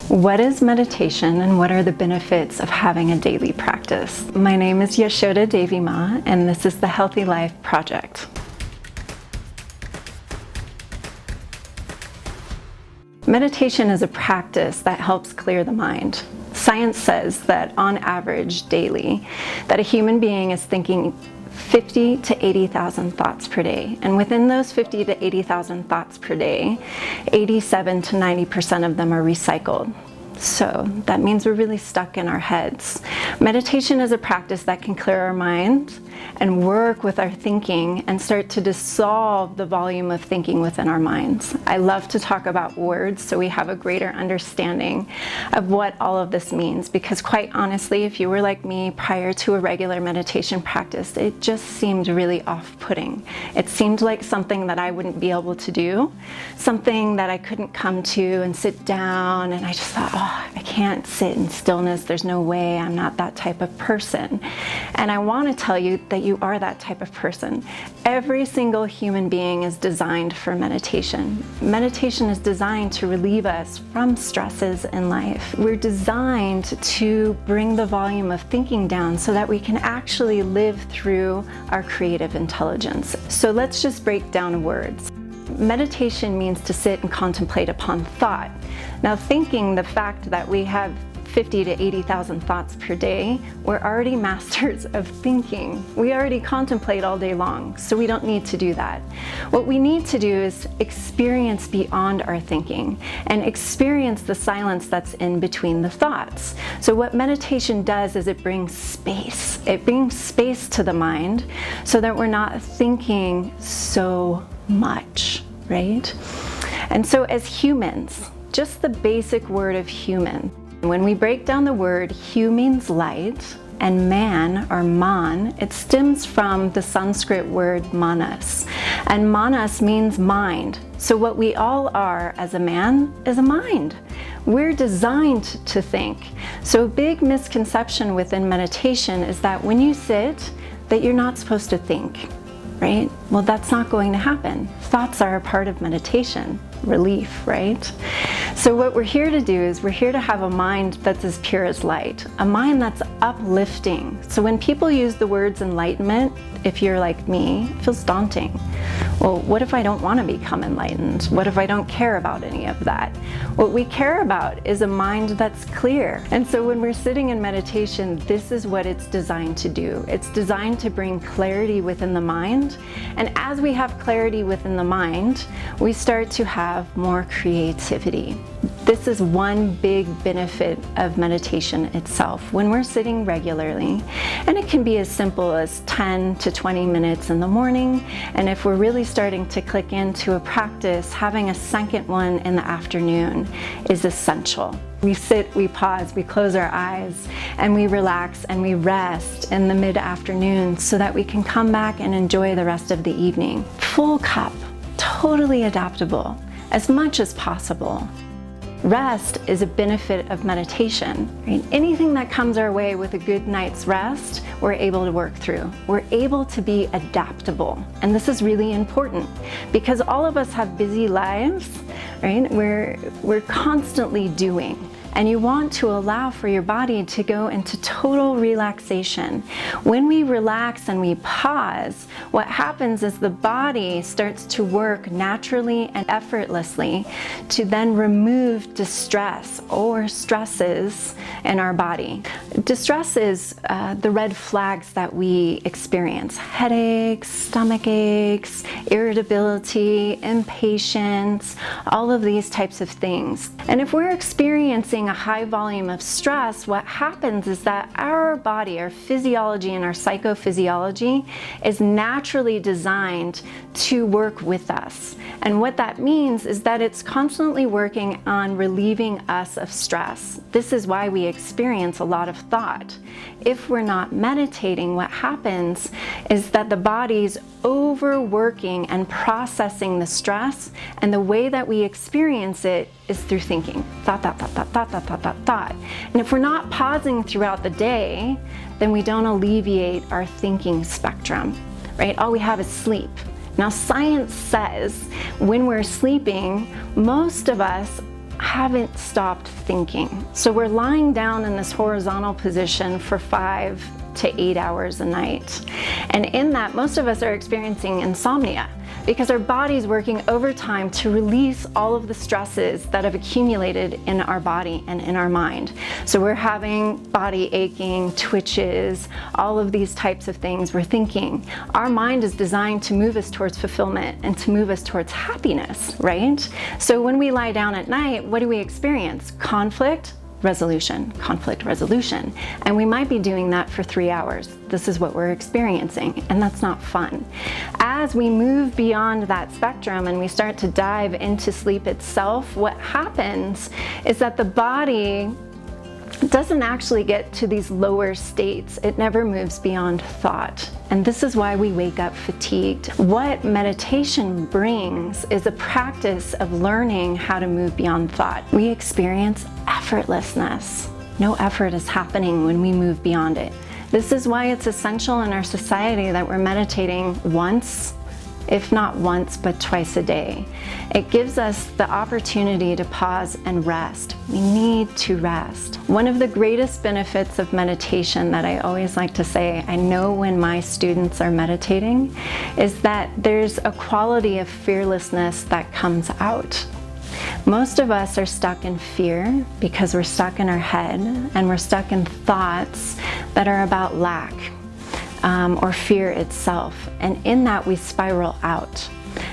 What is meditation and what are the benefits of having a daily practice? My name is Yashoda Devi Ma, and this is the Healthy Life Project. Meditation is a practice that helps clear the mind. Science says that on average daily, that a human being is thinking 50 to 80,000 thoughts per day. And within those 50 to 80,000 thoughts per day, 87 to 90% of them are recycled. So that means we're really stuck in our heads. Meditation is a practice that can clear our mind and work with our thinking and start to dissolve the volume of thinking within our minds. I love to talk about words so we have a greater understanding of what all of this means, because quite honestly, if you were like me prior to a regular meditation practice, it just seemed really off-putting. It seemed like something that I wouldn't be able to do, something that I couldn't come to and sit down, and I just thought, oh, I can't sit in stillness. There's no way. I'm not that type of person. And I want to tell you that you are that type of person. Every single human being is designed for meditation. Meditation is designed to relieve us from stresses in life. We're designed to bring the volume of thinking down so that we can actually live through our creative intelligence. So let's just break down words. Meditation means to sit and contemplate upon thought. Now, thinking, the fact that we have 50 to 80,000 thoughts per day, we're already masters of thinking. We already contemplate all day long, so we don't need to do that. What we need to do is experience beyond our thinking and experience the silence that's in between the thoughts. So what meditation does is it brings space. It brings space to the mind so that we're not thinking so much, right? And so as humans, just the basic word of human, when we break down the word, hu means light, and man, or man, it stems from the Sanskrit word manas. And manas means mind. So what we all are as a man is a mind. We're designed to think. So a big misconception within meditation is that when you sit, that you're not supposed to think, right? Well, that's not going to happen. Thoughts are a part of meditation, relief, right? So what we're here to do is we're here to have a mind that's as pure as light, a mind that's uplifting. So when people use the words enlightenment, if you're like me, it feels daunting. Well, what if I don't want to become enlightened? What if I don't care about any of that? What we care about is a mind that's clear. And so when we're sitting in meditation, this is what it's designed to do. It's designed to bring clarity within the mind. And as we have clarity within the mind, we start to have more creativity. This is one big benefit of meditation itself. When we're sitting regularly, and it can be as simple as 10 to 20 minutes in the morning, and if we're really starting to click into a practice, having a second one in the afternoon is essential. We sit, we pause, we close our eyes, and we relax and we rest in the mid-afternoon so that we can come back and enjoy the rest of the evening. Full cup, totally adaptable, as much as possible. Rest is a benefit of meditation, right? Anything that comes our way with a good night's rest, we're able to work through. We're able to be adaptable. And this is really important because all of us have busy lives, right? We're constantly doing. And you want to allow for your body to go into total relaxation. When we relax and we pause, what happens is the body starts to work naturally and effortlessly to then remove distress or stresses in our body. Distress is the red flags that we experience: headaches, stomach aches, irritability, impatience, all of these types of things. And if we're experiencing a high volume of stress, what happens is that our body, our physiology and our psychophysiology is naturally designed to work with us. And what that means is that it's constantly working on relieving us of stress. This is why we experience a lot of thought. If we're not meditating, what happens is that the body's overworking and processing the stress, and the way that we experience it is through thinking. Thought. And if we're not pausing throughout the day, then we don't alleviate our thinking spectrum, right? All we have is sleep. Now, science says when we're sleeping, most of us haven't stopped thinking. So we're lying down in this horizontal position for 5 to 8 hours a night. And in that, most of us are experiencing insomnia because our body's working overtime to release all of the stresses that have accumulated in our body and in our mind. So we're having body aching, twitches, all of these types of things. We're thinking. Our mind is designed to move us towards fulfillment and to move us towards happiness, right? So when we lie down at night, what do we experience? Conflict, resolution, conflict resolution. And we might be doing that for 3 hours. This is what we're experiencing, and that's not fun. As we move beyond that spectrum and we start to dive into sleep itself, what happens is that the body doesn't actually get to these lower states. It never moves beyond thought. And this is why we wake up fatigued. What meditation brings is a practice of learning how to move beyond thought. We experience effortlessness. No effort is happening when we move beyond it. This is why it's essential in our society that we're meditating once, if not once, but twice a day. It gives us the opportunity to pause and rest. We need to rest. One of the greatest benefits of meditation that I always like to say, I know when my students are meditating, is that there's a quality of fearlessness that comes out. Most of us are stuck in fear because we're stuck in our head and we're stuck in thoughts that are about lack. Or fear itself. And in that we spiral out.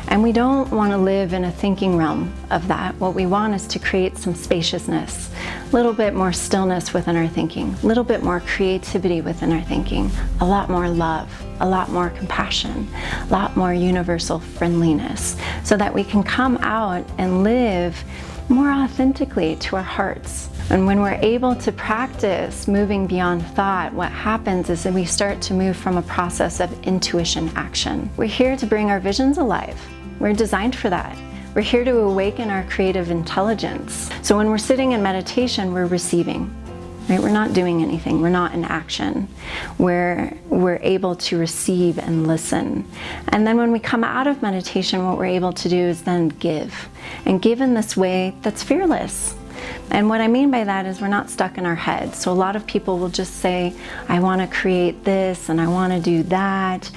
And we don't want to live in a thinking realm of that. What we want is to create some spaciousness, a little bit more stillness within our thinking, a little bit more creativity within our thinking, a lot more love, a lot more compassion, a lot more universal friendliness, so that we can come out and live more authentically to our hearts. And when we're able to practice moving beyond thought, what happens is that we start to move from a process of intuition action. We're here to bring our visions alive. We're designed for that. We're here to awaken our creative intelligence. So when we're sitting in meditation, we're receiving. Right? We're not doing anything. We're not in action. We're able to receive and listen. And then when we come out of meditation, what we're able to do is then give. And give in this way that's fearless. And what I mean by that is we're not stuck in our head. So a lot of people will just say, I want to create this and I want to do that,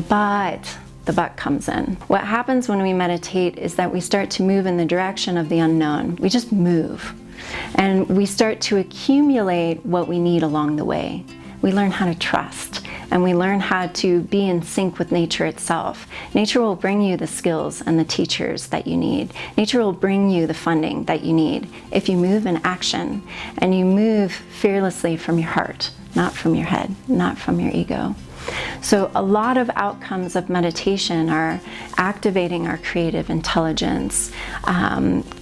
but the but comes in. What happens when we meditate is that we start to move in the direction of the unknown. We just move. And we start to accumulate what we need along the way. We learn how to trust, and we learn how to be in sync with nature itself. Nature will bring you the skills and the teachers that you need. Nature will bring you the funding that you need if you move in action and you move fearlessly from your heart, not from your head, not from your ego. So a lot of outcomes of meditation are activating our creative intelligence,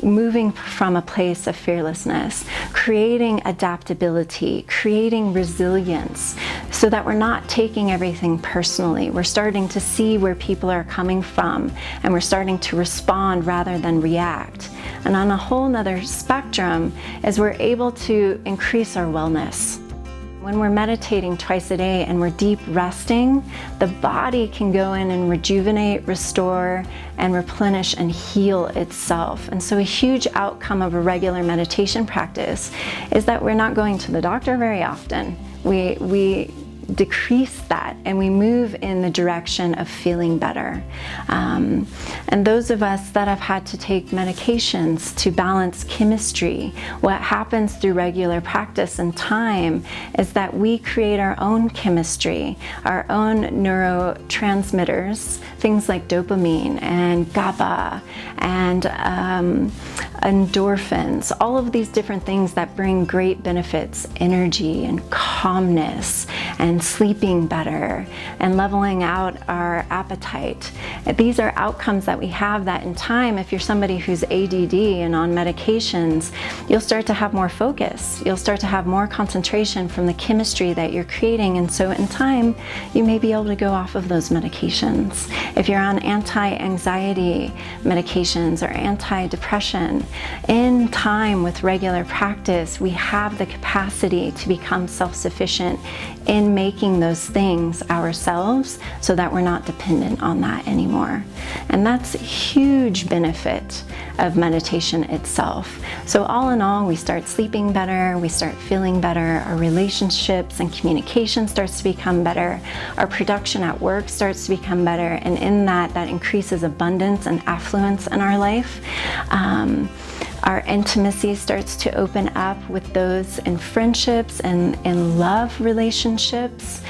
moving from a place of fearlessness, creating adaptability, creating resilience, so that we're not taking everything personally. We're starting to see where people are coming from, and we're starting to respond rather than react. And on a whole nother spectrum is we're able to increase our wellness. When we're meditating twice a day and we're deep resting, the body can go in and rejuvenate, restore, and replenish and heal itself. And so a huge outcome of a regular meditation practice is that we're not going to the doctor very often. We decrease that and we move in the direction of feeling better. And those of us that have had to take medications to balance chemistry, what happens through regular practice and time is that we create our own chemistry, our own neurotransmitters, things like dopamine and GABA and endorphins, all of these different things that bring great benefits, energy and calmness and sleeping better and leveling out our appetite. These are outcomes that we have that in time, if you're somebody who's ADD and on medications, you'll start to have more focus. You'll start to have more concentration from the chemistry that you're creating. And so in time, you may be able to go off of those medications. If you're on anti-anxiety medications or anti-depression, in time with regular practice, we have the capacity to become self-sufficient in making making those things ourselves so that we're not dependent on that anymore. And that's a huge benefit of meditation itself. So all in all, we start sleeping better, we start feeling better, our relationships and communication starts to become better, our production at work starts to become better, and in that increases abundance and affluence in our life. Our intimacy starts to open up with those in friendships and in love relationships,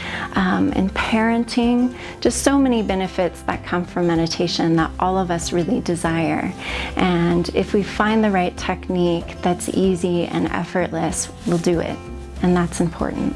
in parenting. Just so many benefits that come from meditation that all of us really desire. And if we find the right technique that's easy and effortless, we'll do it. And that's important.